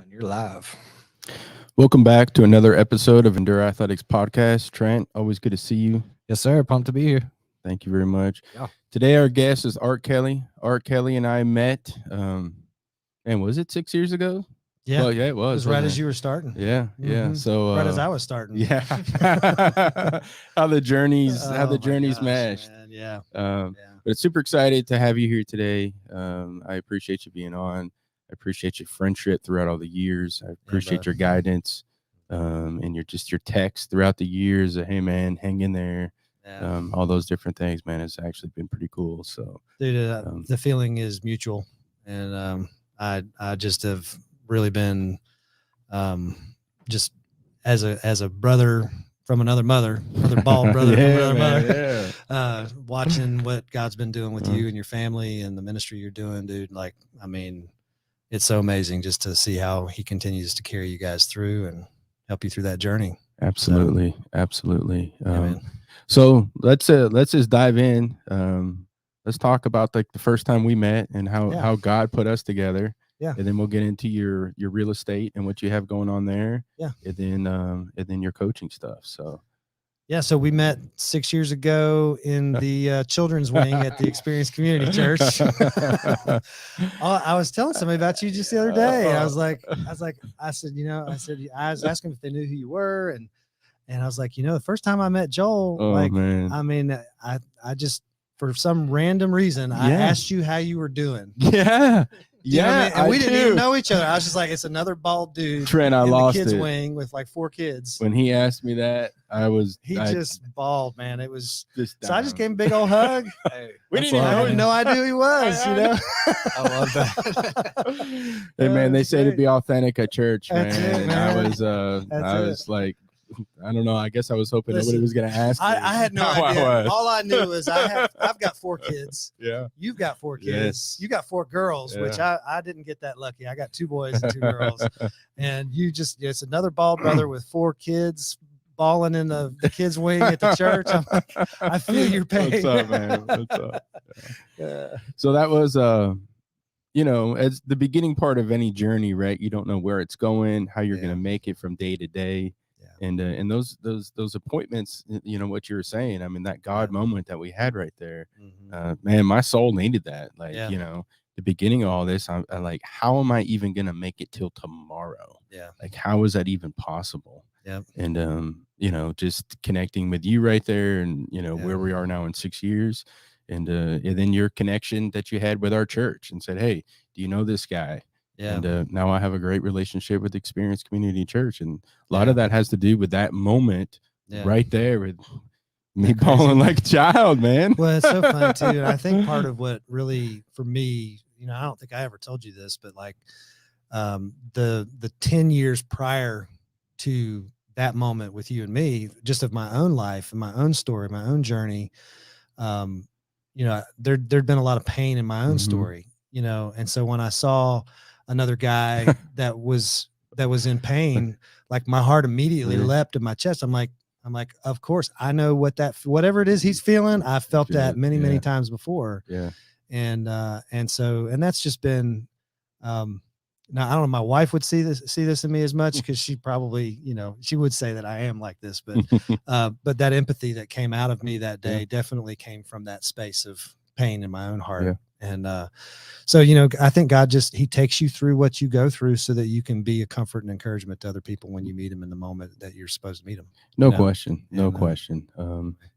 And you're live. Welcome back to another episode of Endure Athletics Podcast. Trent, always good to see you. Yes, sir. Pumped to be here. Thank you very much. Yeah. Today, our guest is Art Kelly. Art Kelly and I met, and was it 6 years ago? Yeah. Well, yeah, it was. It was right as you were starting. Yeah, yeah. Mhm. So Right as I was starting. yeah, how the journeys gosh, meshed. man. Yeah. But it's super excited to have you here today. I appreciate you being on. I appreciate your friendship throughout all the years. I appreciate your guidance, and your text throughout the years. Hey man, hang in there. All those different things, man. It's actually been pretty cool. So, Dude, the feeling is mutual, and I just have really been, just as a brother from another mother, another bald brother from another mother. Watching what God's been doing with you and your family and the ministry you're doing, dude. Like, I mean, it's so amazing just to see how He continues to carry you guys through and help you through that journey. Absolutely, absolutely. Man. So let's just dive in. Let's talk about like the first time we met and how God put us together. Yeah. And then we'll get into your real estate and what you have going on there. Yeah. And then your coaching stuff. So yeah, so we met 6 years ago in the children's wing at the Experience Community Church. I was telling somebody about you just the other day. I said, I was asking if they knew who you were, and I was like, the first time I met Joel, man. I mean, I just, for some random reason, I asked you how you were doing. Yeah. Yeah, and we didn't even know each other. I was just like, it's another bald dude. Trent, I in lost the kids' it. wing with like 4 kids. When he asked me that, I just bald, man. It was just so I just gave him a big old hug. We didn't even I know had no idea who he was. I love that. Hey man, they say to be authentic at church, man. That's it, And man. I was like, I don't know. I guess I was hoping nobody was going to ask me. I had no idea. All I knew was I've got 4 kids. Yeah. You've got 4 kids. Yes. You got 4 girls, which I didn't get that lucky. I got 2 boys and 2 girls. And it's another bald brother with 4 kids balling in the kids' wing at the church. I'm like, I feel your pain. What's up, man? What's up? Yeah. So that was as the beginning part of any journey, right? You don't know where it's going, how you're going to make it from day to day. And those appointments, what you were saying, I mean, that God moment that we had right there, man, my soul needed that. Like, the beginning of all this, I'm like, how am I even going to make it till tomorrow? Yeah. Like, how is that even possible? Yeah. And, just connecting with you right there and, where we are now in 6 years and then your connection that you had with our church and said, hey, do you know this guy? Yeah. And now I have a great relationship with Experience Community Church. And a lot of that has to do with that moment right there with me bawling like a child, man. Well, it's so fun too. And I think part of what really, for me, I don't think I ever told you this, but like the 10 years prior to that moment with you and me, just of my own life and my own story, my own journey, there'd been a lot of pain in my own story, and so when I saw another guy that was in pain, like my heart immediately leapt in my chest. I'm like, of course I know whatever it is he's feeling. I felt that many times before. Yeah. And that's just been, now I don't know, my wife would see this in me as much, because she probably, she would say that I am like this, but that empathy that came out of me that day definitely came from that space of pain in my own heart. Yeah. And so, I think God He takes you through what you go through so that you can be a comfort and encouragement to other people when you meet them in the moment that you're supposed to meet them. No question.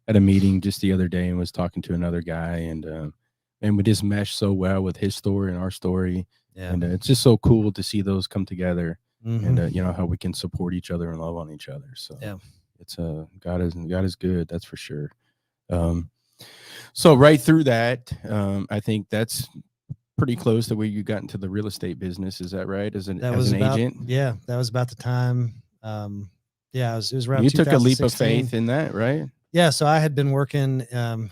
At a meeting just the other day and was talking to another guy and we just meshed so well with his story and our story. Yeah. And it's just so cool to see those come together and, how we can support each other and love on each other. So it's God is good. That's for sure. So right through that, I think that's pretty close to where you got into the real estate business. Is that right? As an agent? Yeah, that was about the time. It was around. You took a leap of faith in that, right? Yeah. So I had been working. I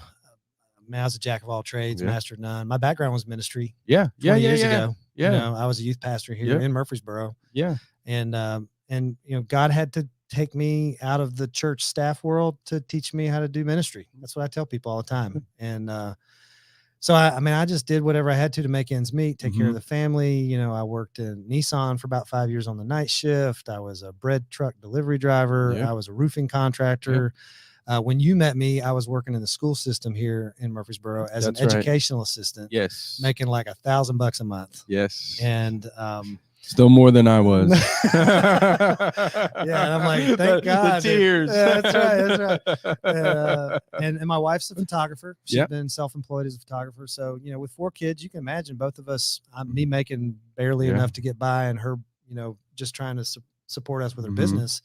was a jack of all trades, master of none. My background was ministry. Yeah. 20 years ago. Yeah. I was a youth pastor here in Murfreesboro. Yeah. And God had to take me out of the church staff world to teach me how to do ministry. That's what I tell people all the time. And So I mean, I just did whatever I had to make ends meet, take care of the family. You know, I worked in Nissan for about 5 years on the night shift. I was a bread truck delivery driver. I was a roofing contractor. When you met me, I was working in the school system here in Murfreesboro as an educational assistant. Yes. Making like $1,000 a month. Yes. And, still more than I was. And I'm like, thank God. The tears. That's right. And my wife's a photographer. She's been self-employed as a photographer. So, you know, with 4 kids, you can imagine both of us, me making barely enough to get by, and her, you know, just trying to support us with her business.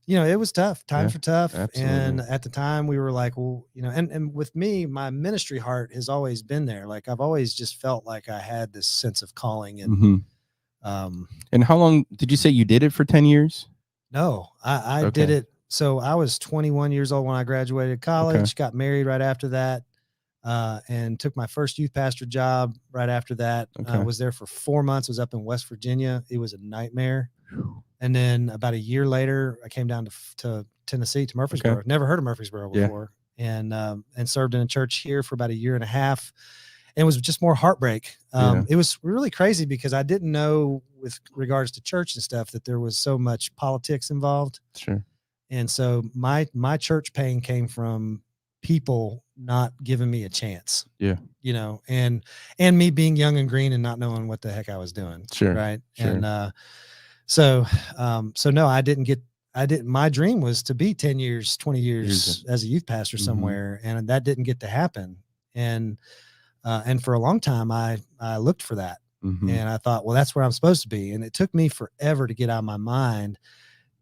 You know, it was tough. Times were tough. Absolutely. And at the time we were like, well, you know, and with me, my ministry heart has always been there. Like, I've always just felt like I had this sense of calling. And, and how long did you say you did it for? 10 years? No, I did it. So I was 21 years old when I graduated college, got married right after that, and took my first youth pastor job right after that. I was there for 4 months. I was up in West Virginia. It was a nightmare. And then about a year later, I came down to Tennessee, to Murfreesboro. Never heard of Murfreesboro before, and served in a church here for about a year and a half. And it was just more heartbreak. It was really crazy because I didn't know, with regards to church and stuff, that there was so much politics involved. Sure. And so my church pain came from people not giving me a chance. Yeah. You know, and me being young and green and not knowing what the heck I was doing. Sure. Right. Sure. And so no, I didn't. My dream was to be 10 years, 20 years as a youth pastor somewhere. And that didn't get to happen. And for a long time, I looked for that. And I thought, well, that's where I'm supposed to be. And it took me forever to get out of my mind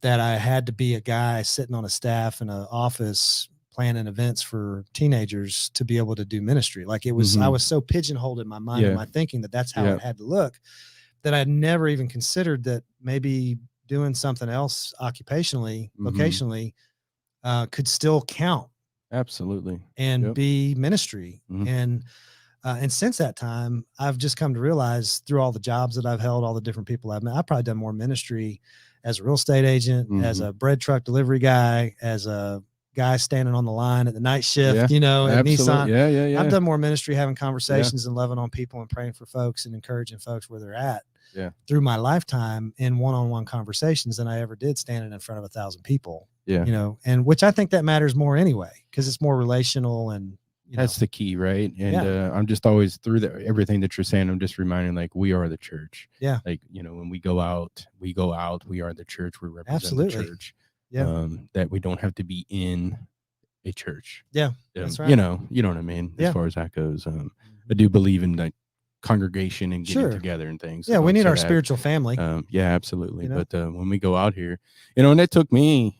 that I had to be a guy sitting on a staff in an office planning events for teenagers to be able to do ministry. Like, it was, I was so pigeonholed in my mind and my thinking that that's how it had to look, that I never even considered that maybe doing something else occupationally, vocationally, could still count. Absolutely. And be ministry. And since that time, I've just come to realize, through all the jobs that I've held, all the different people I've met, I've probably done more ministry as a real estate agent, as a bread truck delivery guy, as a guy standing on the line at the night shift, you know, at Nissan. I've done more ministry, having conversations and loving on people and praying for folks and encouraging folks where they're at through my lifetime in one-on-one conversations than I ever did standing in front of 1,000 people. You know, and which I think that matters more anyway, because it's more relational. And that's the key, right? And I'm just always, through everything that you're saying, I'm just reminding, like, we are the church. Like, you know, when we go out, we are the church. We represent the church. That we don't have to be in a church. That's right. You know what I mean? As far as that goes, I do believe in, like, congregation and getting together and things. We need our spiritual family. Absolutely. You know? But when we go out here, you know, and it took me,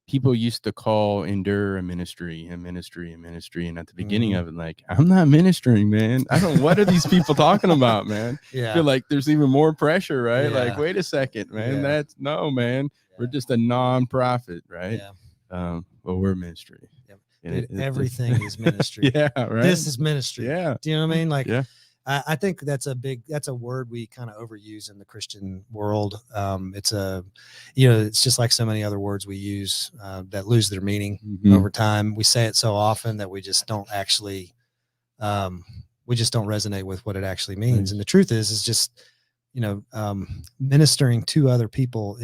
people used to call Endure a ministry. And at the beginning of it, like, I'm not ministering, man. What are these people talking about, man? I feel like there's even more pressure, right? Like, wait a second, man. Man. We're just a non-profit, right? Well, we're ministry. Everything is ministry. Right. This is ministry. Do you know what I mean? Like, I think that's a word we kind of overuse in the Christian world. It's it's just like so many other words we use that lose their meaning over time. We say it so often that we just don't actually, we just don't resonate with what it actually means. And the truth is just, you know, ministering to other people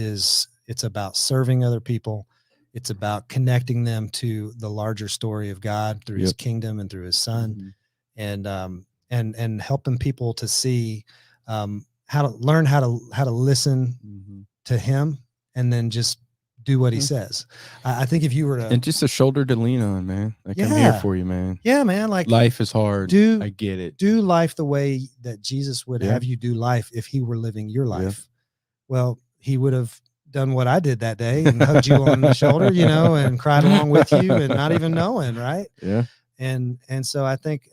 it's about serving other people. It's about connecting them to the larger story of God through his kingdom and through his son. And helping people to see how to learn how to listen to him, and then just do what he says. I think if you were to, and just a shoulder to lean on, man. Like, I'm here for you, man. Man. Like, life is hard. I get it. Do life the way that Jesus would have you do life if he were living your life. Well, he would have done what I did that day and hugged you on the shoulder, you know, and cried along with you and not even knowing. Right. And so I think,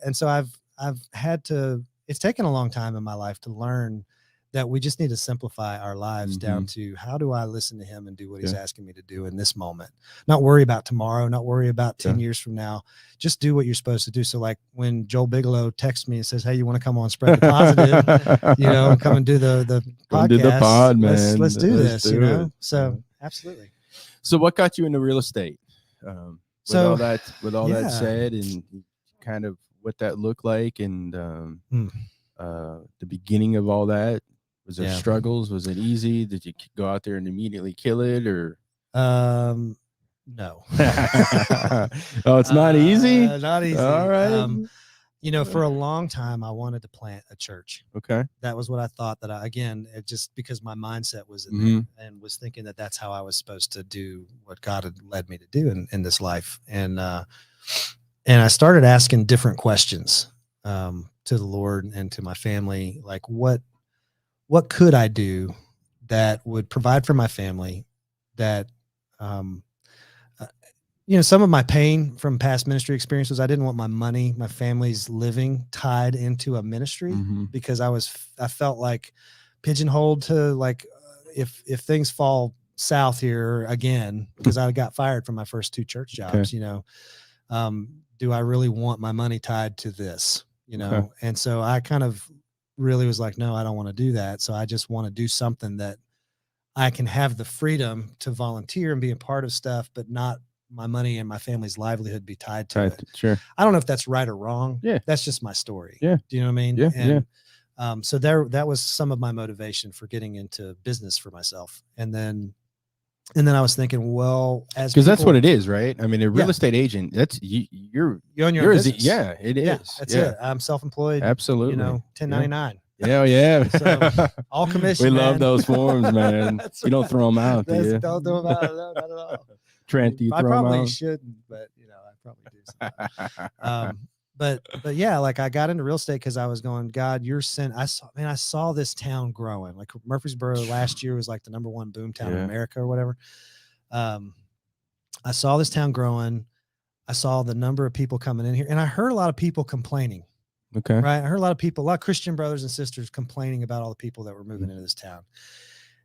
I've had to, it's taken a long time in my life to learn that we just need to simplify our lives down to, how do I listen to him and do what he's asking me to do in this moment? Not worry about tomorrow, not worry about 10 years from now. Just do what you're supposed to do. So, like, when Joel Bigelow texts me and says, hey, you want to come on Spread the Positive, you know, come and do the podcast. Do the pod, man. Let's do this, you know? So absolutely. So what got you into real estate? With all that said, and kind of what that looked like and Hmm. the beginning of all that? Was there struggles? Was it easy? Did you go out there and immediately kill it, or? No. Oh, it's not easy. Not easy. All right. For a long time, I wanted to plant a church. Okay. That was what I thought it just because my mindset was in there and was thinking that that's how I was supposed to do what God had led me to do in this life. And I started asking different questions to the Lord and to my family, like what could I do that would provide for my family, that some of my pain from past ministry experiences, I didn't want my money, my family's living tied into a ministry because I felt like pigeonholed to like, if things fall south here again, because I got fired from my first 2 church jobs, do I really want my money tied to this, And so I kind of really was like, no, I don't want to do that. So I just want to do something that I can have the freedom to volunteer and be a part of stuff, but not my money and my family's livelihood be tied to it. Sure. I don't know if that's right or wrong. Yeah. That's just my story. Yeah. Do you know what I mean? Yeah. And so that was some of my motivation for getting into business for myself. And then I was thinking, well, because that's what it is, right? I mean, a real estate agent, that's you're on your own business. Yeah, it is. That's it. I'm self-employed. Absolutely. 1099. Yeah. So, all commission. We love those forms, man. You don't throw them out, do you? Don't throw them out. No, not at all. Trent, do you throw them out? I probably shouldn't, but I probably do. But yeah, like I got into real estate because I was going, God, I saw this town growing. Like Murfreesboro last year was like the #1 boom town in America or whatever. I saw this town growing. I saw the number of people coming in here, and I heard a lot of people complaining. Okay. Right. I heard a lot of Christian brothers and sisters complaining about all the people that were moving into this town.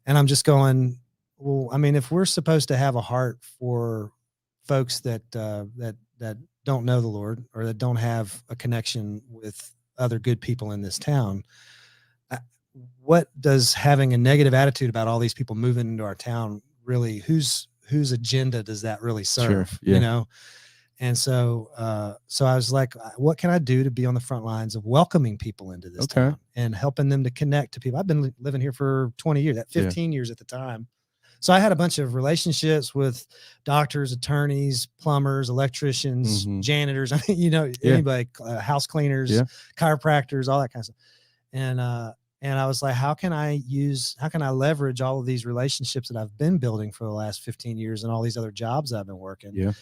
And I'm just going, well, I mean, if we're supposed to have a heart for folks that don't know the Lord or that don't have a connection with other good people in this town, what does having a negative attitude about all these people moving into our town really, whose agenda does that really serve? Sure. Yeah. And so I was like, what can I do to be on the front lines of welcoming people into this town and helping them to connect to people? I've been living here for 20 years, 15 years at the time. So I had a bunch of relationships with doctors, attorneys, plumbers, electricians, janitors, anybody, house cleaners, chiropractors, all that kind of stuff. And I was like, how can I leverage all of these relationships that I've been building for the last 15 years and all these other jobs I've been working? Yeah.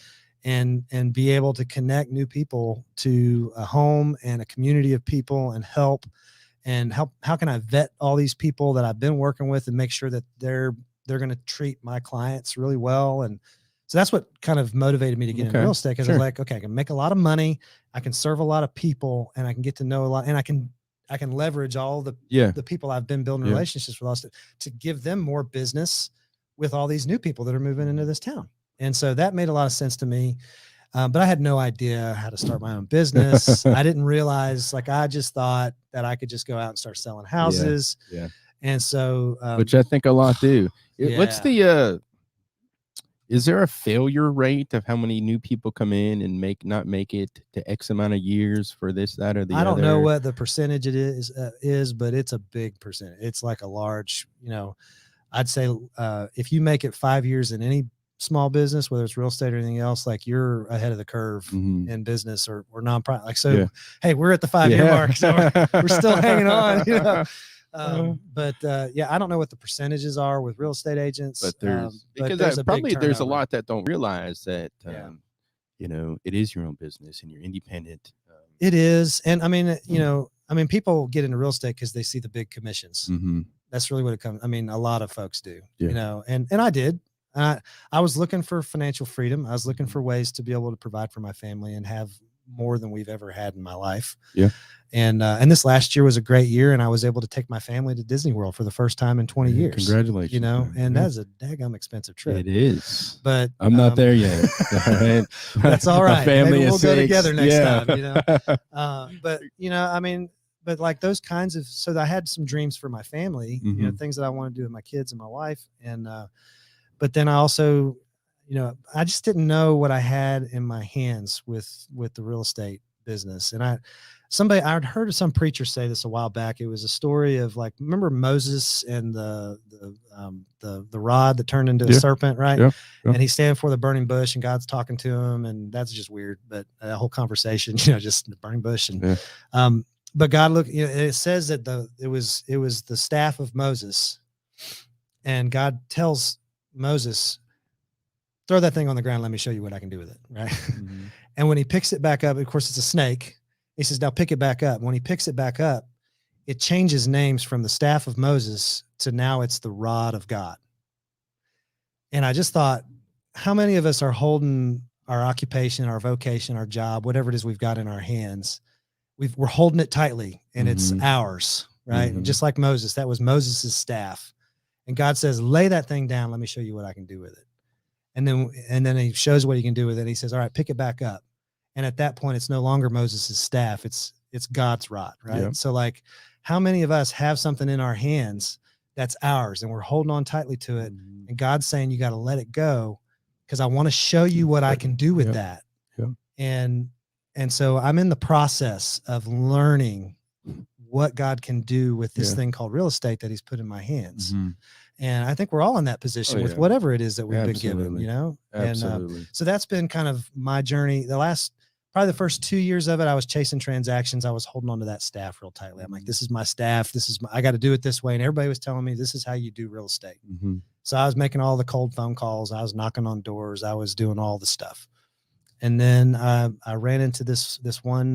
And be able to connect new people to a home and a community of people and help. How can I vet all these people that I've been working with and make sure that they're going to treat my clients really well? And so that's what kind of motivated me to get into real estate. Cause I was like, okay, I can make a lot of money. I can serve a lot of people and I can get to know a lot, and I can leverage all the people I've been building relationships with to give them more business with all these new people that are moving into this town. And so that made a lot of sense to me. But I had no idea how to start my own business. I didn't realize, I just thought that I could just go out and start selling houses. Yeah. And so, which I think a lot do. What's is there a failure rate of how many new people come in and not make it to X amount of years for this, that, or the other? I don't know what the percentage it is, but it's a big percentage. It's like a large, I'd say if you make it 5 years in any small business, whether it's real estate or anything else, like you're ahead of the curve in business or nonprofit. Hey, we're at the 5-year mark, so we're still hanging on, but I don't know what the percentages are with real estate agents, but there's a lot that don't realize that, it is your own business and you're independent. It is. And I mean, people get into real estate because they see the big commissions. That's really what it comes. I mean, a lot of folks do, and I did. I was looking for financial freedom. I was looking for ways to be able to provide for my family and have more than we've ever had in my life. Yeah. And this last year was a great year, and I was able to take my family to Disney World for the first time in 20 years. Congratulations. And that's a daggum expensive trip. It is. But I'm not there yet. That's all right. Maybe we'll go together next time, but like those kinds of, so I had some dreams for my family, things that I want to do with my kids and my wife. And, but then I also, I just didn't know what I had in my hands with the real estate business. And I'd heard some preacher say this a while back. It was a story of like, remember Moses and the rod that turned into a serpent, right? Yeah. And he's standing for the burning bush and God's talking to him. And that's just weird. But a whole conversation, just the burning bush. And, but God it says that it was the staff of Moses, and God tells Moses, throw that thing on the ground. Let me show you what I can do with it. Right. Mm-hmm. And when he picks it back up, of course it's a snake. He says, now pick it back up. When he picks it back up, it changes names from the staff of Moses to now it's the rod of God. And I just thought, how many of us are holding our occupation, our vocation, our job, whatever it is we've got in our hands, we're holding it tightly and it's ours, right? Mm-hmm. Just like Moses, that was Moses's staff. And God says, lay that thing down. Let me show you what I can do with it. And then he shows what he can do with it. He says, all right, pick it back up. And at that point, it's no longer Moses's staff. It's God's rod, right? Yep. So like, how many of us have something in our hands that's ours and we're holding on tightly to it? Mm-hmm. And God's saying, you got to let it go because I want to show you what I can do with that. Yep. And so I'm in the process of learning what God can do with this thing called real estate that he's put in my hands. Mm-hmm. And I think we're all in that position with whatever it is that we've been given, Absolutely. And so that's been kind of my journey. Probably the first 2 years of it, I was chasing transactions. I was holding on to that staff real tightly. I'm like, this is my staff. I got to do it this way. And everybody was telling me, this is how you do real estate. Mm-hmm. So I was making all the cold phone calls. I was knocking on doors. I was doing all the stuff. And then I ran into this one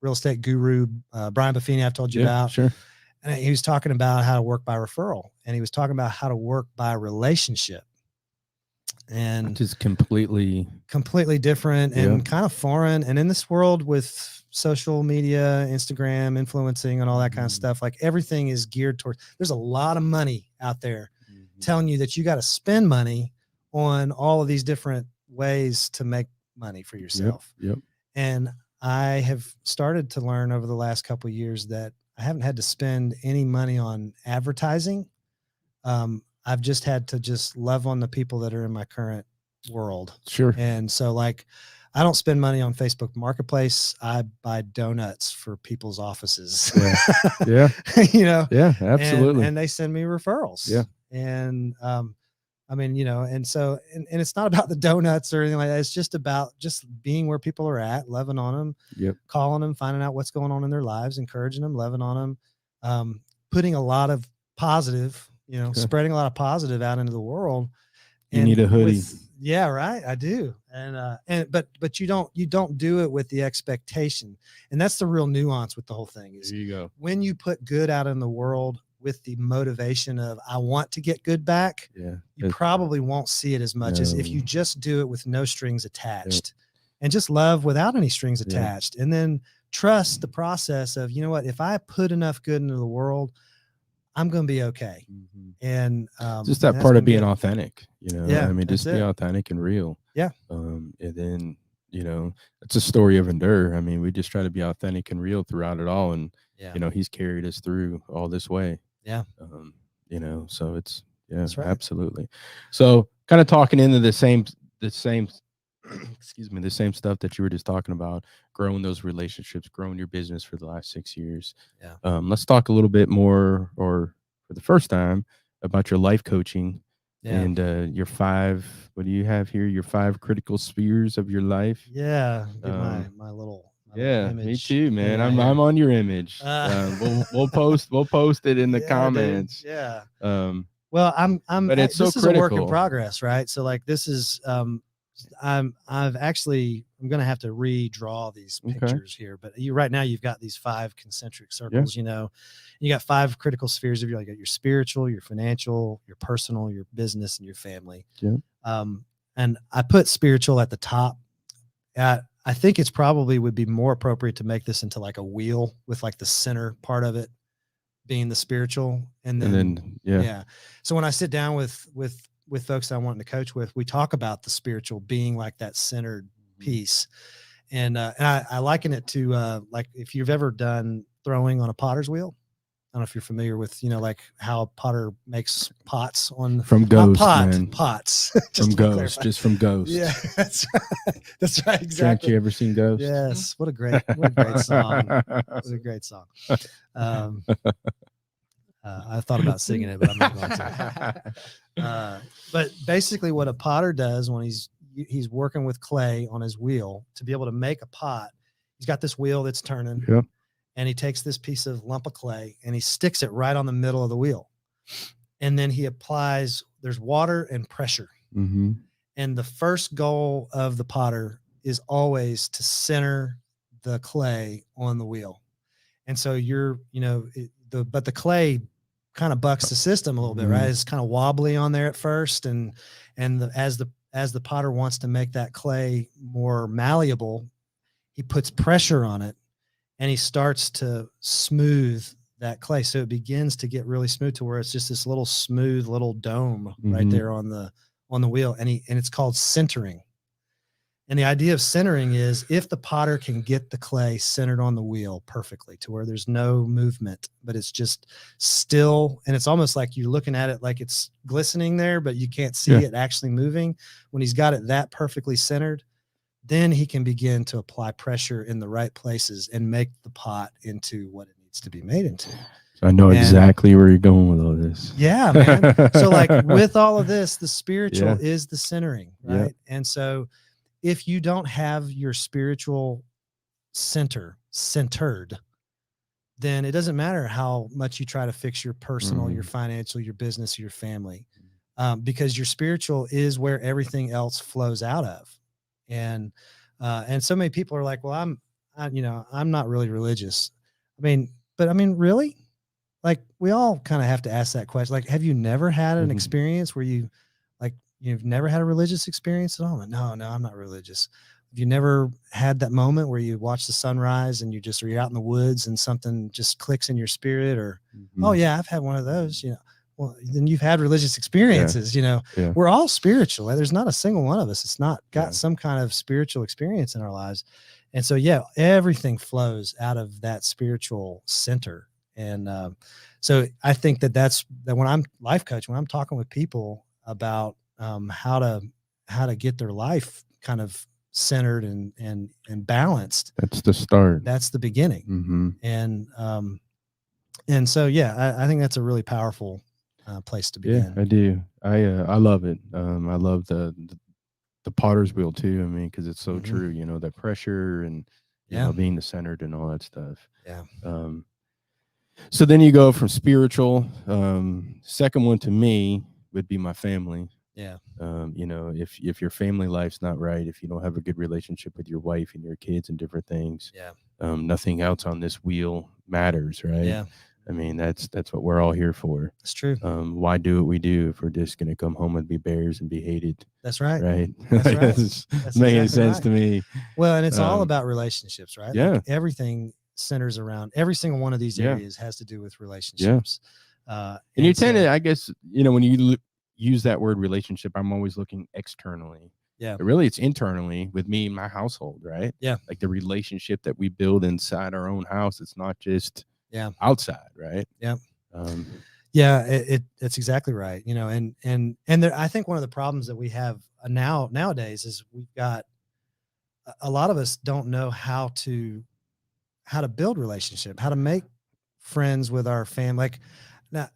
real estate guru, Brian Buffini, I've told you about. Sure. And he was talking about how to work by referral, and he was talking about how to work by relationship. And which is completely different and kind of foreign. And in this world with social media, Instagram, influencing and all that kind of stuff, like everything is geared towards, there's a lot of money out there telling you that you got to spend money on all of these different ways to make money for yourself. Yep. And I have started to learn over the last couple of years that I haven't had to spend any money on advertising. I've just had to love on the people that are in my current world. Sure. And so like, I don't spend money on Facebook Marketplace. I buy donuts for people's offices. Yeah. Yeah, absolutely. And they send me referrals. Yeah. And, and so, and it's not about the donuts or anything like that. It's just about just being where people are at, loving on them, calling them, finding out what's going on in their lives, encouraging them, loving on them, putting a lot of positive, spreading a lot of positive out into the world. You need a hoodie. Yeah, right. I do. But you don't do it with the expectation. And that's the real nuance with the whole thing is there you go. When you put good out in the world with the motivation of, I want to get good back. Yeah. You probably won't see it as much as if you just do it with no strings attached and just love without any strings attached. And then trust the process of, you know what, if I put enough good into the world, I'm going to be okay. Mm-hmm. And just that part of being authentic, I mean, just be authentic and real. Yeah. And then, it's a story of endure. I mean, we just try to be authentic and real throughout it all. And, he's carried us through all this way. Yeah. So it's, that's right. Absolutely. So kind of talking into the same, excuse me, the same stuff that you were just talking about, growing those relationships, growing your business for the last 6 years. Yeah. Let's talk a little bit more, or for the first time, about your life coaching and your 5, what do you have here? Your 5 critical spheres of your life. Yeah. Get my little image. Me too, man. Yeah, I'm on your image. We'll post it in the comments. Dude. Yeah. Well, but it's so this critical. Is a work in progress, right? So like this is I'm going to have to redraw these pictures here, but right now you've got these 5 concentric circles, you got 5 critical spheres of your, like your spiritual, your financial, your personal, your business, and your family. Yeah. And I put spiritual at the top. I think it's probably would be more appropriate to make this into like a wheel with like the center part of it being the spiritual. And then So when I sit down with folks that I'm wanting to coach with, we talk about the spiritual being like that centered piece. And I liken it to like if you've ever done throwing on a potter's wheel, don't know if you're familiar with, like how a potter makes pots on from Ghost, not man. pots. From Ghost, just from Ghost. Yeah, that's right. That's right. Exactly. Trent, you ever seen Ghost? Yes. What a great song. What a great song. I thought about singing it, but I'm not going to. But basically, what a potter does when he's working with clay on his wheel to be able to make a pot, he's got this wheel that's turning, Yep. and he takes this piece of lump of clay and he sticks it right on the middle of the wheel, and then he applies. There's water and pressure, Mm-hmm. and the first goal of the potter is always to center the clay on the wheel. And so but the clay kind of bucks the system a little bit, right? It's kind of wobbly on there at first. As the potter wants to make that clay more malleable, he puts pressure on it and he starts to smooth that clay. So it begins to get really smooth to where it's just this little smooth little dome right there on the wheel. And it's called centering. And the idea of centering is if the potter can get the clay centered on the wheel perfectly to where there's no movement, but it's just still, and it's almost like you're looking at it like it's glistening there, but you can't see it actually moving. When he's got it that perfectly centered, then he can begin to apply pressure in the right places and make the pot into what it needs to be made into. I know exactly where you're going with all this. Yeah, man. So like with all of this, the spiritual is the centering, right? And so if you don't have your spiritual centered, then it doesn't matter how much you try to fix your personal, your financial, your business, your family, because your spiritual is where everything else flows out of. And so many people are like, well, I'm not really religious. Really? Like we all kind of have to ask that question. Like, have you never had an experience where you've never had a religious experience at all? No, I'm not religious. Have you never had that moment where you watch the sunrise and you're out in the woods and something just clicks in your spirit? Or, oh yeah, I've had one of those, well, then you've had religious experiences, We're all spiritual. There's not a single one of us. It's not got some kind of spiritual experience in our lives. And so, everything flows out of that spiritual center. And so I think that when I'm life coaching, when I'm talking with people about how to get their life kind of centered and balanced, that's the start. That's the beginning. And so I think that's a really powerful place to begin. I do. I love it. I love the potter's wheel too. I mean, because it's so true. That pressure and being centered and all that stuff. So then you go from spiritual. Second one to me would be my family. If your family life's not right, if you don't have a good relationship with your wife and your kids and different things, nothing else on this wheel matters, right? I mean, that's what we're all here for. That's true. Why do what we do if we're just going to come home and be bears and be hated? That's right. Right. That's right. That's making sense to me. Well, and it's all about relationships, right? Yeah. Like everything centers around every single one of these areas has to do with relationships. And you tend to, I guess, when you use that word relationship, I'm always looking externally. But really, it's internally with me and my household, right? Like the relationship that we build inside our own house. It's not just outside, right? It's exactly right. And there, I think one of the problems that we have nowadays is we've got a lot of us don't know how to build relationship, how to make friends with our family. Like now,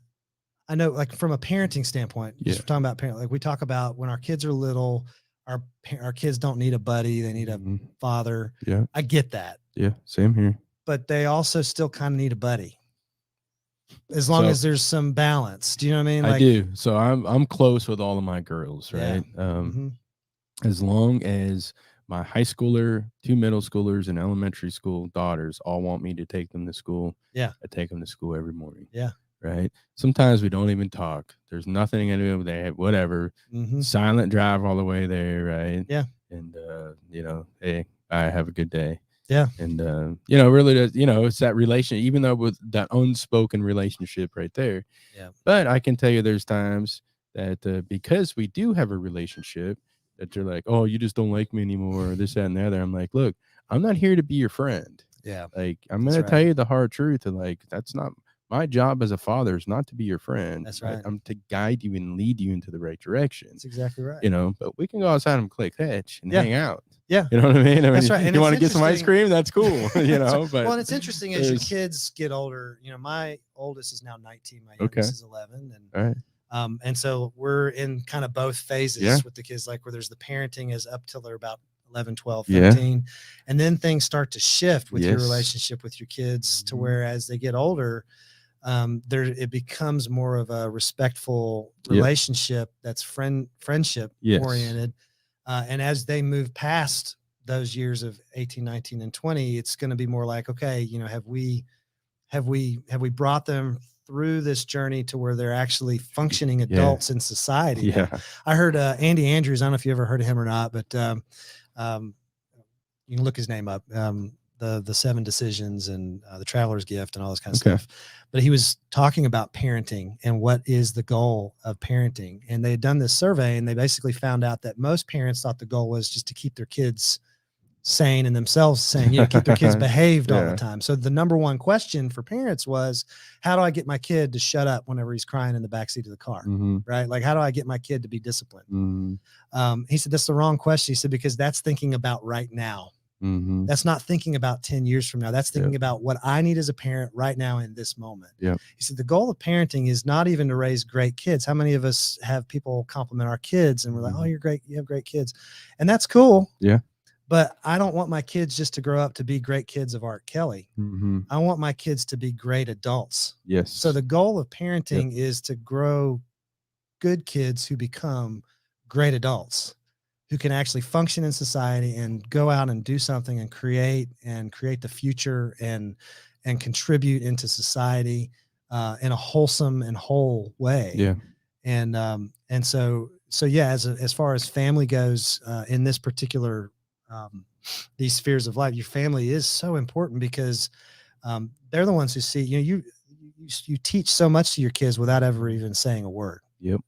I know, like from a parenting standpoint, just talking about parent, like we talk about when our kids are little, our kids don't need a buddy, they need a father. I get that. Same here. But they also still kind of need a buddy, as long as there's some balance. Do you know what I mean? I do. So I'm close with all of my girls, right? As long as my high schooler, 2 middle schoolers, and elementary school daughters all want me to take them to school. I take them to school every morning. Right. Sometimes we don't even talk. There's nothing to do with that. Whatever. Silent drive all the way there. Right. And hey, I have a good day. And really, it's that relation, even though with that unspoken relationship right there. But I can tell you, there's times that because we do have a relationship, that they're like, oh, you just don't like me anymore, or this, that, and the other. I'm like, look, I'm not here to be your friend. Like, I'm going to tell you the hard truth. And like, that's not my job as a father is not to be your friend. That's right. I'm to guide you and lead you into the right direction. That's exactly right. You know, but we can go outside and play catch and hang out. Yeah. You know what I mean? That's right. And you want to get some ice cream? That's cool. You know, but well, and it's interesting as your kids get older. You know, my oldest is now 19, my youngest is 11, and all right. And so we're in kind of both phases with the kids, like where there's the parenting is up till they're about 11, 12, 13. And then things start to shift with your relationship with your kids to where as they get older, it becomes more of a respectful relationship that's friendship oriented. And as they move past those years of 18, 19, and 20, it's going to be more like, okay, you know, have we brought them through this journey to where they're actually functioning adults in society? I heard Andy Andrews, I don't know if you ever heard of him or not, but you can look his name up, the 7 Decisions and the Traveler's Gift and all this kind of stuff. But he was talking about parenting and what is the goal of parenting. And they had done this survey, and they basically found out that most parents thought the goal was just to keep their kids sane and themselves sane, you know, keep their kids behaved all the time. So the number one question for parents was, how do I get my kid to shut up whenever he's crying in the backseat of the car? Right? Like, how do I get my kid to be disciplined? He said, that's the wrong question. He said, because that's thinking about right now. That's not thinking about 10 years from now. That's thinking about what I need as a parent right now in this moment. He said, the goal of parenting is not even to raise great kids. How many of us have people compliment our kids and we're like, oh, you're great. You have great kids. And that's cool. But I don't want my kids just to grow up to be great kids of Art Kelly. I want my kids to be great adults. So the goal of parenting is to grow good kids who become great adults, who can actually function in society and go out and do something and create the future and contribute into society in a wholesome and whole way. And so as far as family goes, in this particular these spheres of life, your family is so important because they're the ones who see, you teach so much to your kids without ever even saying a word.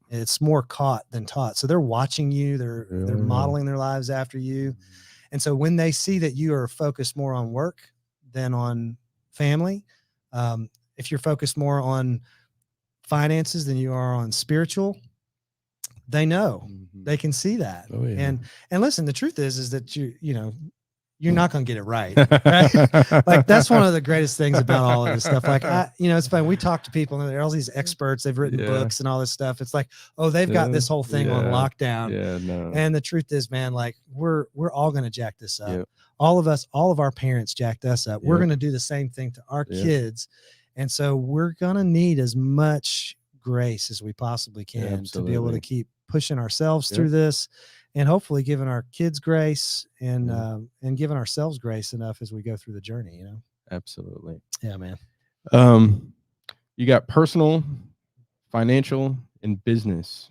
It's more caught than taught. So they're watching you, they're modeling their lives after you. And so when they see that you are focused more on work than on family, if you're focused more on finances than you are on spiritual, they know, they can see that. And listen, the truth is that you're not going to get it right. Like, that's one of the greatest things about all of this stuff. Like, it's fun. We talk to people and there are all these experts, they've written books and all this stuff. It's like, oh, they've got this whole thing on lockdown. And the truth is, man, like we're all going to jack this up. All of our parents jacked us up. We're going to do the same thing to our kids. And so we're going to need as much grace as we possibly can to be able to keep pushing ourselves through this, and hopefully giving our kids grace and giving ourselves grace enough as we go through the journey, Absolutely. Yeah, man. You got personal, financial, and business.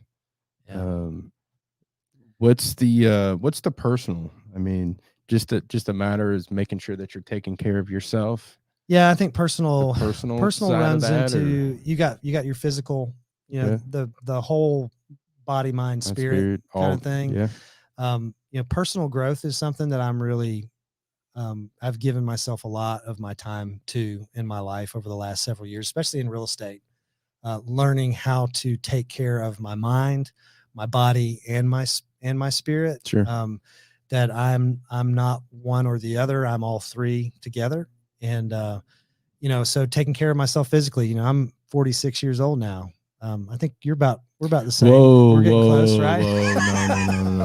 What's the personal? I mean, just a matter is making sure that you're taking care of yourself. Yeah, I think personal runs into, you got your physical, the whole body, mind, spirit kind of thing. Personal growth is something that I'm really, I've given myself a lot of my time to in my life over the last several years, especially in real estate, learning how to take care of my mind, my body, and my spirit. That I'm not one or the other. I'm all three together. And, so taking care of myself physically, I'm 46 years old now. I think we're about the same. We're getting close, right?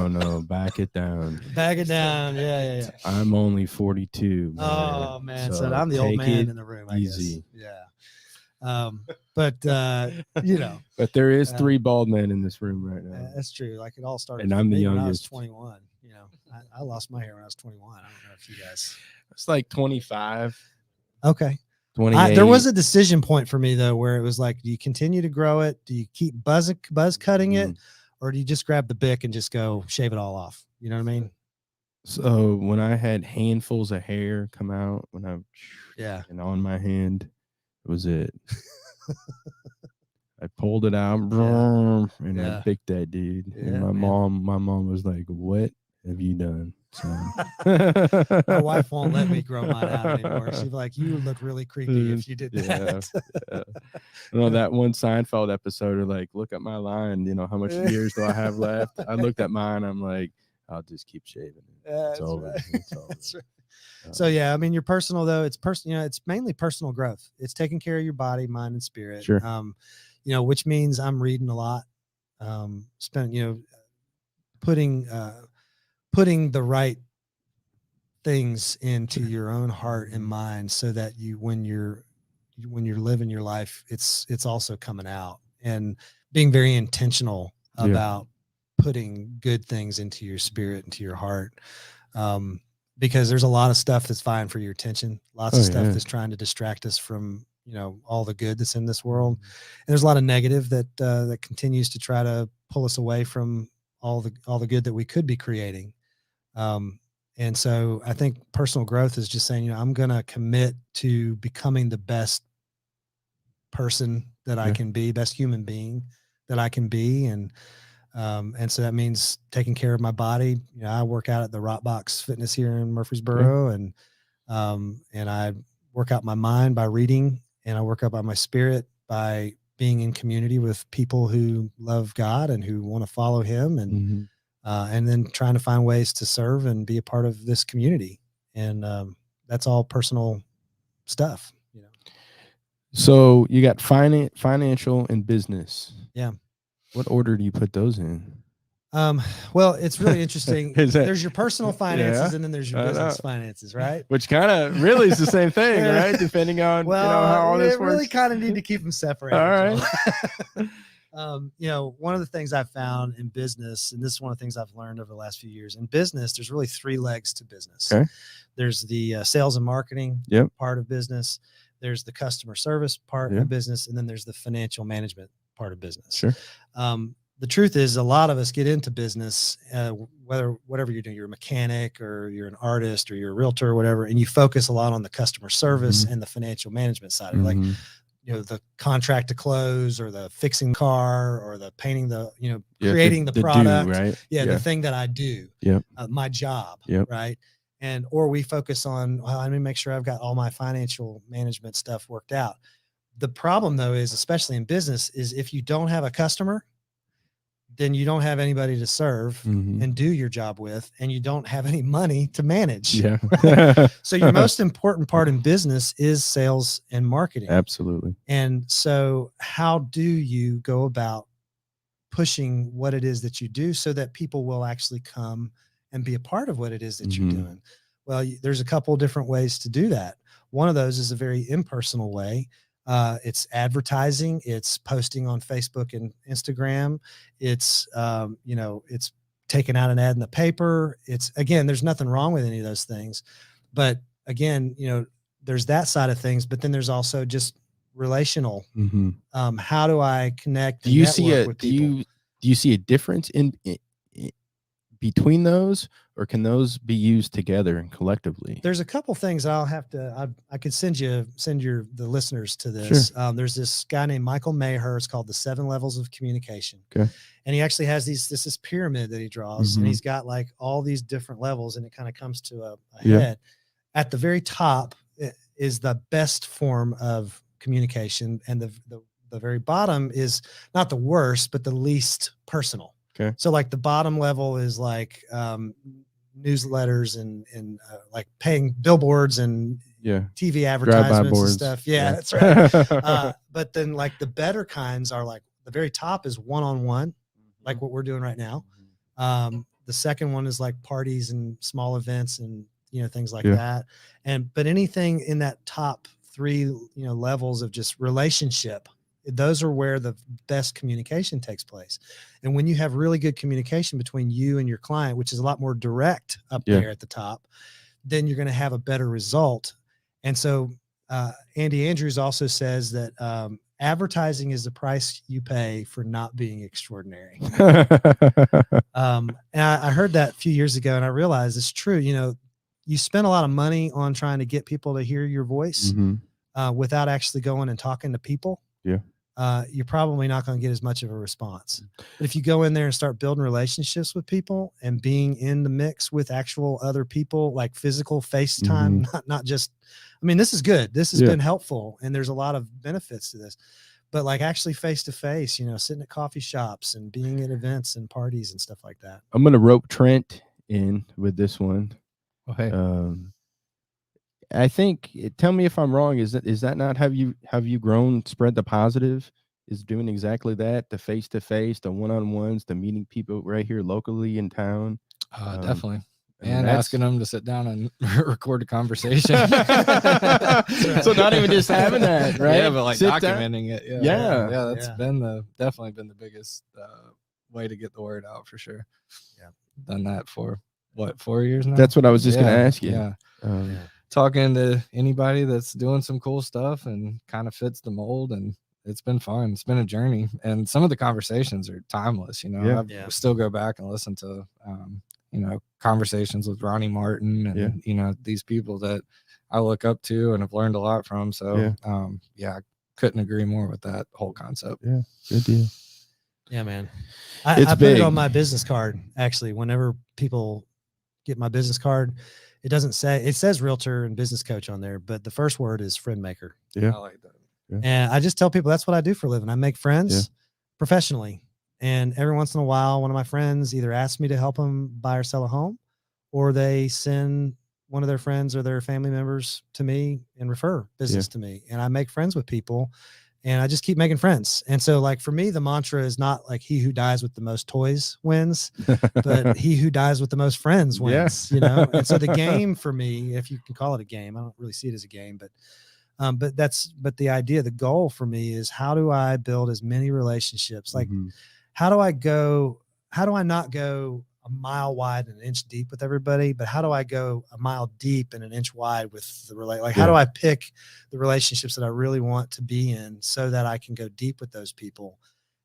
No. Back it down. Yeah. I'm only 42. Man. Oh, man. So I'm the old man in the room, I guess. Yeah. But but there is 3 bald men in this room right now. That's true. Like, it all started. And I'm the youngest. When I was 21. I lost my hair when I was 21. I don't know if you guys. It's like 25. Okay. 28. There was a decision point for me though, where it was like, do you continue to grow it? Do you keep buzz cutting it, or do you just grab the Bic and just go shave it all off? You know what I mean? So when I had handfuls of hair come out, and on my hand, it was it. I pulled it out, and I picked that dude. And my mom was like, "What have you done?" So. My wife won't let me grow mine out anymore. She'd be like, "You would look really creepy if you did that." Yeah. You know, that one Seinfeld episode, like, look at my line, you know, how much years do I have left? I looked at mine, I'm like, I'll just keep shaving it. It's over. Right. It's over. That's right. So yeah, I mean, your personal though, it's personal. You know, it's mainly personal growth. It's taking care of your body, mind, and spirit. Sure. You know, which means I'm reading a lot. Putting the right things into your own heart and mind, so that when you're living your life, it's also coming out, and being very intentional about putting good things into your spirit, into your heart. Because there's a lot of stuff that's vying for your attention, lots of stuff that's trying to distract us from, you know, all the good that's in this world. And there's a lot of negative that continues to try to pull us away from all the good that we could be creating. And so I think personal growth is just saying, you know, I'm going to commit to becoming the best person that I can be, best human being that I can be. And so that means taking care of my body. You know, I work out at the Rock Box Fitness here in Murfreesboro, and I work out my mind by reading, and I work out by my spirit by being in community with people who love God and who want to follow Him, and then trying to find ways to serve and be a part of this community. And that's all personal stuff, you know. So you got financial and business. Yeah. What order do you put those in? Well, it's really interesting. There's your personal finances, and then there's your business finances, right? Which kind of really is the same thing, right? Depending on well, you know, how all this works. Really kind of need to keep them separated. All right. You know, one of the things I've found in business, and this is one of the things I've learned over the last few years in business, there's really three legs to business. Okay. There's the sales and marketing part of business. There's the customer service part of business, and then there's the financial management part of business. Sure. The truth is, a lot of us get into business, whatever you're doing, you're a mechanic or you're an artist or you're a realtor or whatever, and you focus a lot on the customer service and the financial management side. Like, you know, the contract to close, or the fixing car, or the painting, the, you know, creating the product, right? The thing that I do, my job, right? And, or we focus on, well, let me make sure I've got all my financial management stuff worked out. The problem though is, especially in business, is if you don't have a customer, then you don't have anybody to serve and do your job with, and you don't have any money to manage. Yeah. So your most important part in business is sales and marketing. Absolutely. And so how do you go about pushing what it is that you do so that people will actually come and be a part of what it is that you're doing? Well, there's a couple of different ways to do that. One of those is a very impersonal way. It's advertising, it's posting on Facebook and Instagram. It's, you know, it's taking out an ad in the paper. It's, again, there's nothing wrong with any of those things, but again, you know, there's that side of things, but then there's also just relational. How do I connect? Do you see a difference in between those, or can those be used together and collectively? There's a couple things I'll have to, I could send the listeners to this. Sure. There's this guy named Michael Maher. It's called The 7 Levels of Communication. Okay. And he actually has this pyramid that he draws, and he's got like all these different levels, and it kind of comes to a head. At the very top is the best form of communication, and the very bottom is not the worst, but the least personal. Okay. So like the bottom level is like newsletters and like paying billboards and TV advertisements and stuff. Yeah, that's right. But then like the better kinds are like, the very top is one-on-one, like what we're doing right now. The second one is like parties and small events and, you know, things like that. But anything in that top 3, you know, levels of just relationship, those are where the best communication takes place. And when you have really good communication between you and your client, which is a lot more direct up there at the top, then you're going to have a better result. And so Andy Andrews also says that advertising is the price you pay for not being extraordinary. And I heard that a few years ago, and I realized it's true. You know, you spend a lot of money on trying to get people to hear your voice without actually going and talking to people. Yeah. you're probably not going to get as much of a response. But if you go in there and start building relationships with people and being in the mix with actual other people, like physical FaceTime, not just, I mean, this is good. This has been helpful, and there's a lot of benefits to this, but like actually face to face, you know, sitting at coffee shops and being at events and parties and stuff like that. I'm going to rope Trent in with this one. Okay. I think, tell me if I'm wrong. Is that not have you grown, spread the positive, is doing exactly that, the face to face, the one-on-ones, the meeting people right here locally in town. Definitely. And asking them to sit down and record a conversation. So not even just having that, right? Yeah, but like documenting it. Yeah. That's definitely been the biggest way to get the word out for sure. Yeah. Done that for what, 4 years now? That's what I was just going to ask you. Yeah. Talking to anybody that's doing some cool stuff and kind of fits the mold, and it's been fun. It's been a journey, and some of the conversations are timeless. You know, I still go back and listen to, you know, conversations with Ronnie Martin and you know, these people that I look up to and have learned a lot from. So, I couldn't agree more with that whole concept. Yeah, good deal. Yeah, man. I put it on my business card. Actually, whenever people get my business card, it says realtor and business coach on there, but the first word is friend maker. Yeah. I like that. Yeah. And I just tell people that's what I do for a living. I make friends professionally. And every once in a while, one of my friends either asks me to help them buy or sell a home, or they send one of their friends or their family members to me and refer business to me. And I make friends with people, and I just keep making friends. And so, like, for me, the mantra is not like he who dies with the most toys wins, but he who dies with the most friends wins, you know? And so the game for me, if you can call it a game, I don't really see it as a game, but the idea, the goal for me is, how do I build as many relationships? Like, how do I not go a mile wide and an inch deep with everybody, but how do I go a mile deep and an inch wide with the how do I pick the relationships that I really want to be in so that I can go deep with those people?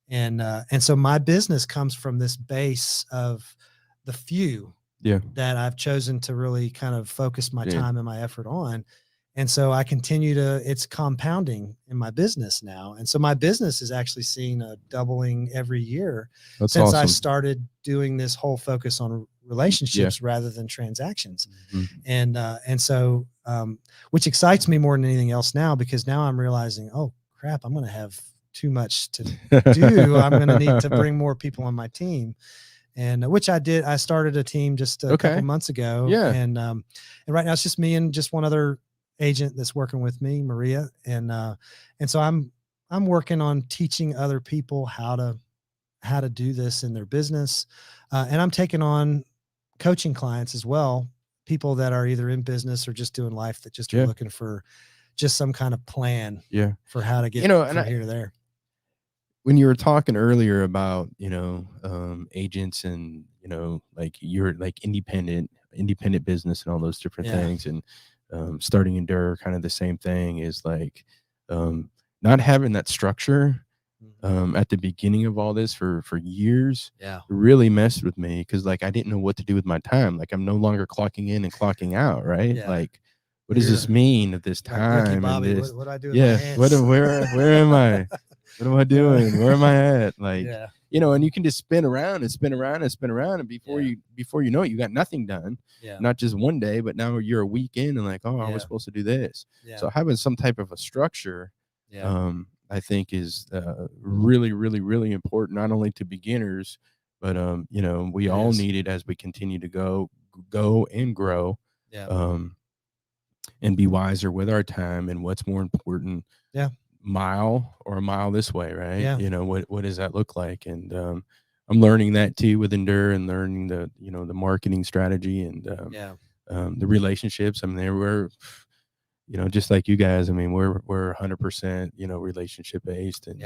And so my business comes from this base of the few that I've chosen to really kind of focus my time and my effort on. And so I continue it's compounding in my business now. And so my business has actually seen a doubling every year since I started doing this whole focus on relationships rather than transactions. And so, which excites me more than anything else now, because now I'm realizing, oh crap, I'm going to have too much to do. I'm going to need to bring more people on my team. And which I did. I started a team just a couple months ago. And right now it's just me and just one other agent that's working with me, Maria. And so I'm working on teaching other people how to do this in their business. And I'm taking on coaching clients as well, people that are either in business or just doing life, that just are looking for just some kind of plan for how to get from here to there. When you were talking earlier about, agents and, like you're like independent business and all those different things, and starting Endure, kind of the same thing, is like not having that structure at the beginning of all this for years really messed with me, because like I didn't know what to do with my time. Like, I'm no longer clocking in and clocking out, right? Like, what does this mean at this time? Ricky Bobby, and this, what do I do with my hands? Where am I? What am I doing? Where am I at? Like, and you can just spin around and spin around and spin around, and before you know it, you got nothing done. Not just one day, but now you're a week in and like, oh, I was supposed to do this. So having some type of a structure, I think is really, really, really important, not only to beginners, but we all need it as we continue to go and grow, and be wiser with our time and what's more important. Mile or a mile this way, right? What does that look like? And I'm learning that too with Endure, and learning the the marketing strategy and the relationships. I mean, we're just like you guys. I mean, we're 100% relationship based, and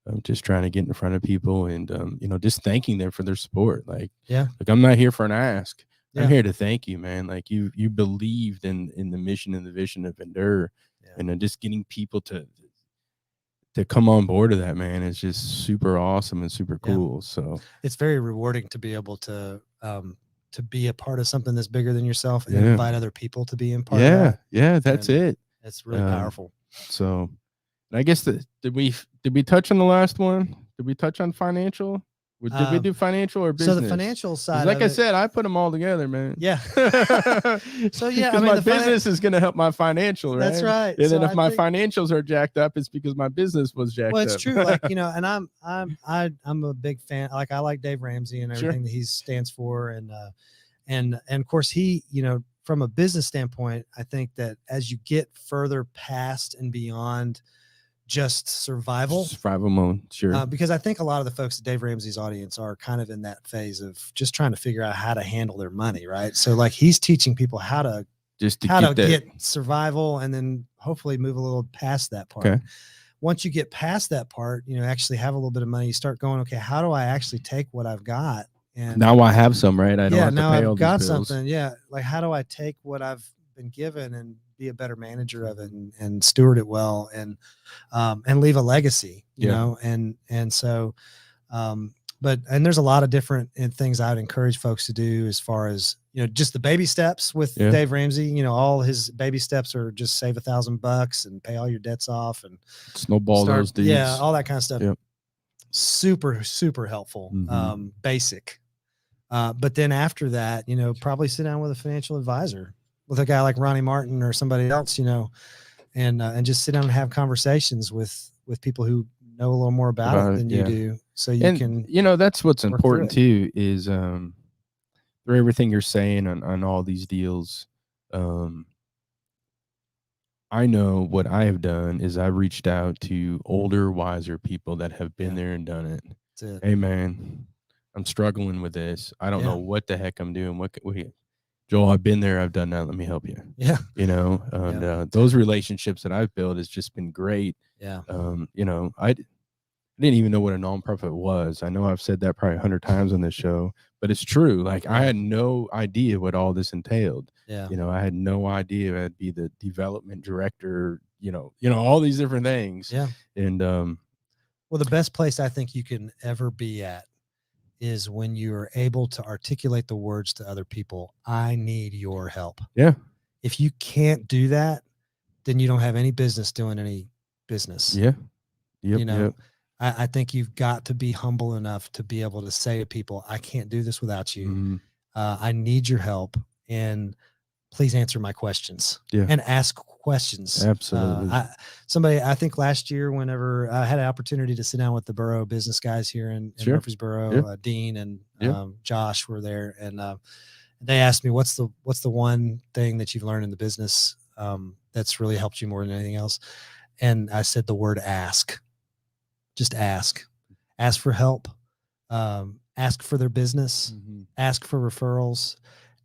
I'm just trying to get in front of people and just thanking them for their support. Like I'm not here for an ask. I'm here to thank you, man. Like you believed in the mission and the vision of Endure, and just getting people to come on board to that, man, is just super awesome and super cool. So it's very rewarding to be able to be a part of something that's bigger than yourself, and invite other people to be in part of that. That's it. It's really powerful. So And I guess did we touch on the last one? Did we touch on financial? Did we do financial or business? So the financial side, like I said, I put them all together, man. Yeah. So yeah, because my business is going to help my financial, right? That's right. And then if my financials are jacked up, it's because my business was jacked up. Well, it's true. Like, and I'm a big fan. Like, I like Dave Ramsey and everything that he stands for, and of course he, from a business standpoint, I think that as you get further past and beyond just survival mode, sure. Because I think a lot of the folks at Dave Ramsey's audience are kind of in that phase of just trying to figure out how to handle their money, right? So like he's teaching people how to get survival, and then hopefully move a little past that part. Okay. Once you get past that part, actually have a little bit of money, you start going, okay, how do I actually take what I've got? And now I have some, right? I don't have to now pay all I've got these bills. something. Yeah. Like, how do I take what I've been given and be a better manager of it and steward it well and leave a legacy, you know? And so, but there's a lot of different things I would encourage folks to do as far as, just the baby steps with Dave Ramsey. All his baby steps are just save $1,000 and pay all your debts off and snowball those deeds. Yeah. All that kind of stuff. Yep. Super, super helpful. Mm-hmm. Basic. But then after that, probably sit down with a financial advisor, with a guy like Ronnie Martin or somebody else, and just sit down and have conversations with people who know a little more about it than you do. So you can, that's what's important too, is through everything you're saying on all these deals. I know what I have done is I reached out to older, wiser people that have been there and done it. That's it. Hey man, I'm struggling with this. I don't know what the heck I'm doing. Joel, I've been there. I've done that. Let me help you. Yeah. And those relationships that I've built has just been great. Yeah. I didn't even know what a nonprofit was. I know I've said that probably 100 times on this show, but it's true. Like I had no idea what all this entailed. Yeah. I had no idea I'd be the development director, all these different things. Yeah. And, well, the best place I think you can ever be at is when you are able to articulate the words to other people. I need your help. Yeah. If you can't do that, then you don't have any business doing any business. Yeah. Yep. I think you've got to be humble enough to be able to say to people, I can't do this without you. Mm-hmm. I need your help, and please answer my questions and ask questions. Absolutely. I think last year, whenever I had an opportunity to sit down with the borough business guys here in Murfreesboro, Dean and Josh were there, and they asked me, what's the one thing that you've learned in the business that's really helped you more than anything else? And I said the word ask. Just ask for help, ask for their business, ask for referrals,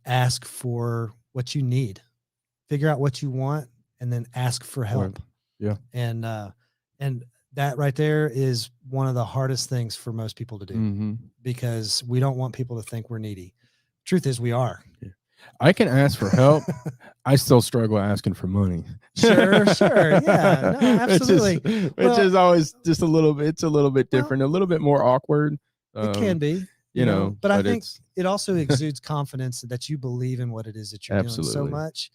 ask for what you need, figure out what you want, and then ask for help. Yeah. And that right there is one of the hardest things for most people to do, because we don't want people to think we're needy. Truth is, we are. Yeah. I can ask for help. I still struggle asking for money. Sure. Yeah, no, absolutely. Which is always just a little bit different, a little bit more awkward. It can be, you know, but I think it also exudes confidence that you believe in what it is that you're doing so much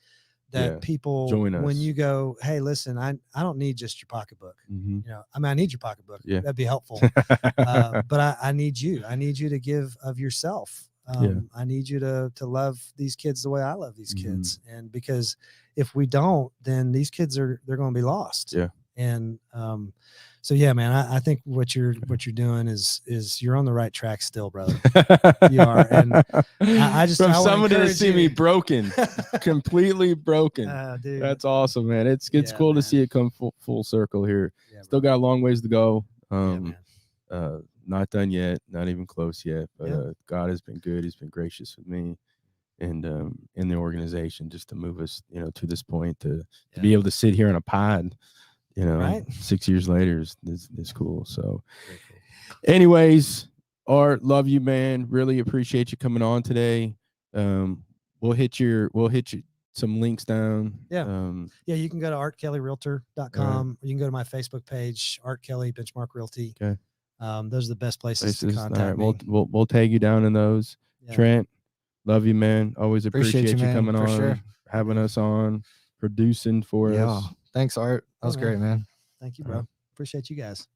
that people join us. When you go, hey, listen, I don't need just your pocketbook. I need your pocketbook. Yeah. That'd be helpful. But I need you. I need you to give of yourself. I need you to love these kids the way I love these kids. And because if we don't, then these kids they're going to be lost. Yeah. And, so yeah, man, I think what you're doing is you're on the right track still, brother. You are. And I somebody to see me broken, completely broken. Dude. That's awesome, man. It's cool to see it come full circle here. Yeah, still got a long ways to go. Not done yet, not even close yet, but God has been good. He's been gracious with me and in the organization just to move us, to this point to be able to sit here in a pod, 6 years later is cool. So anyways, Art, love you, man. Really appreciate you coming on today. We'll hit you some links down. You can go to artkellyrealtor.com. You can go to my Facebook page, Art Kelly Benchmark Realty. Okay. Those are the best places to contact me. We'll tag you down in those. Trent, love you, man. Always appreciate you coming on, having us on, producing for us. Thanks, Art. That was great, man. Thank you, bro. Appreciate you guys.